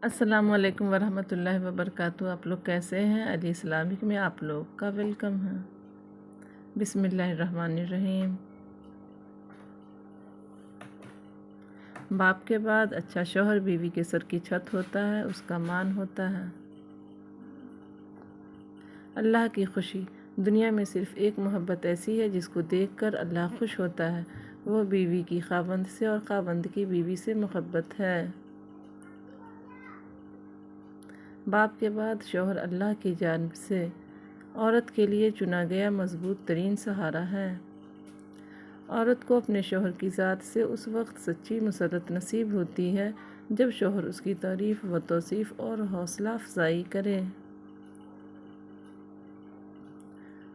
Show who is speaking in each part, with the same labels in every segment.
Speaker 1: السلام علیکم ورحمۃ اللہ وبرکاتہ۔ آپ لوگ کیسے ہیں؟ علی اسلامک میں آپ لوگ کا ویلکم ہے۔ بسم اللہ الرحمن الرحیم۔ باپ کے بعد اچھا شوہر بیوی کے سر کی چھت ہوتا ہے، اس کا مان ہوتا ہے۔ اللہ کی خوشی۔ دنیا میں صرف ایک محبت ایسی ہے جس کو دیکھ کر اللہ خوش ہوتا ہے، وہ بیوی کی خاوند سے اور خاوند کی بیوی سے محبت ہے۔ باپ کے بعد شوہر اللہ کی جانب سے عورت کے لیے چنا گیا مضبوط ترین سہارا ہے۔ عورت کو اپنے شوہر کی ذات سے اس وقت سچی مسرت نصیب ہوتی ہے جب شوہر اس کی تعریف و توصیف اور حوصلہ افزائی کرے۔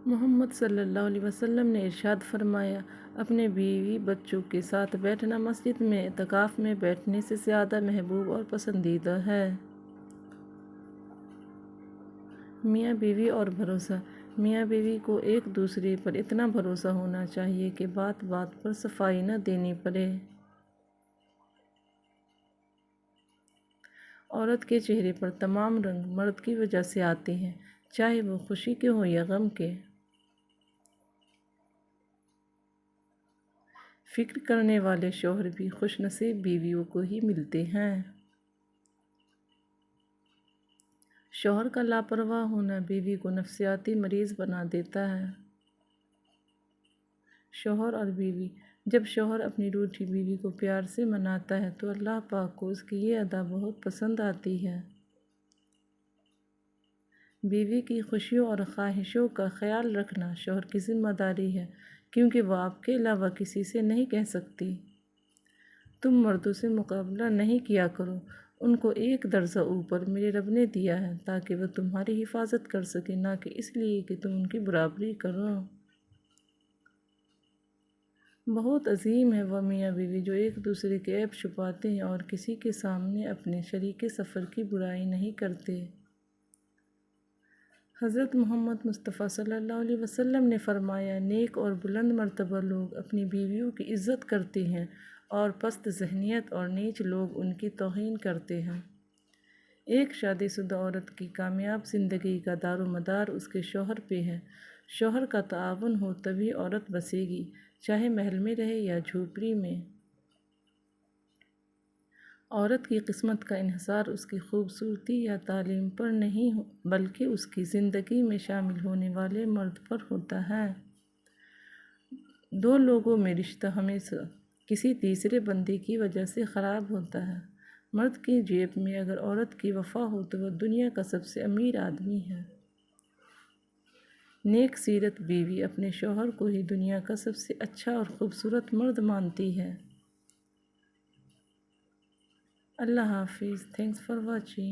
Speaker 1: محمد صلی اللہ علیہ وسلم نے ارشاد فرمایا، اپنے بیوی بچوں کے ساتھ بیٹھنا مسجد میں اعتکاف میں بیٹھنے سے زیادہ محبوب اور پسندیدہ ہے۔ میاں بیوی اور بھروسہ۔ میاں بیوی کو ایک دوسرے پر اتنا بھروسہ ہونا چاہیے کہ بات بات پر صفائی نہ دینی پڑے۔ عورت کے چہرے پر تمام رنگ مرد کی وجہ سے آتے ہیں، چاہے وہ خوشی کے ہوں یا غم کے۔ فکر کرنے والے شوہر بھی خوش نصیب بیویوں کو ہی ملتے ہیں۔ شوہر کا لاپرواہ ہونا بیوی کو نفسیاتی مریض بنا دیتا ہے۔ شوہر اور بیوی۔ جب شوہر اپنی روٹھی بیوی کو پیار سے مناتا ہے تو اللہ پاک کو اس کی یہ ادا بہت پسند آتی ہے۔ بیوی کی خوشیوں اور خواہشوں کا خیال رکھنا شوہر کی ذمہ داری ہے، کیونکہ وہ آپ کے علاوہ کسی سے نہیں کہہ سکتی۔ تم مردوں سے مقابلہ نہیں کیا کرو، ان کو ایک درجہ اوپر میرے رب نے دیا ہے تاکہ وہ تمہاری حفاظت کر سکے، نہ کہ اس لیے کہ تم ان کی برابری کرو۔ بہت عظیم ہے وہ میاں بیوی جو ایک دوسرے کے عیب چھپاتے ہیں اور کسی کے سامنے اپنے شریک سفر کی برائی نہیں کرتے۔ حضرت محمد مصطفیٰ صلی اللہ علیہ وسلم نے فرمایا، نیک اور بلند مرتبہ لوگ اپنی بیویوں کی عزت کرتے ہیں اور پست ذہنیت اور نیچ لوگ ان کی توہین کرتے ہیں۔ ایک شادی شدہ عورت کی کامیاب زندگی کا دار و مدار اس کے شوہر پہ ہے۔ شوہر کا تعاون ہو تبھی عورت بسے گی، چاہے محل میں رہے یا جھوپڑی میں۔ عورت کی قسمت کا انحصار اس کی خوبصورتی یا تعلیم پر نہیں بلکہ اس کی زندگی میں شامل ہونے والے مرد پر ہوتا ہے۔ دو لوگوں میں رشتہ ہمیشہ کسی تیسرے بندے کی وجہ سے خراب ہوتا ہے۔ مرد کی جیب میں اگر عورت کی وفا ہو تو وہ دنیا کا سب سے امیر آدمی ہے۔ نیک سیرت بیوی اپنے شوہر کو ہی دنیا کا سب سے اچھا اور خوبصورت مرد مانتی ہے۔ اللہ حافظ۔ Thanks for watching.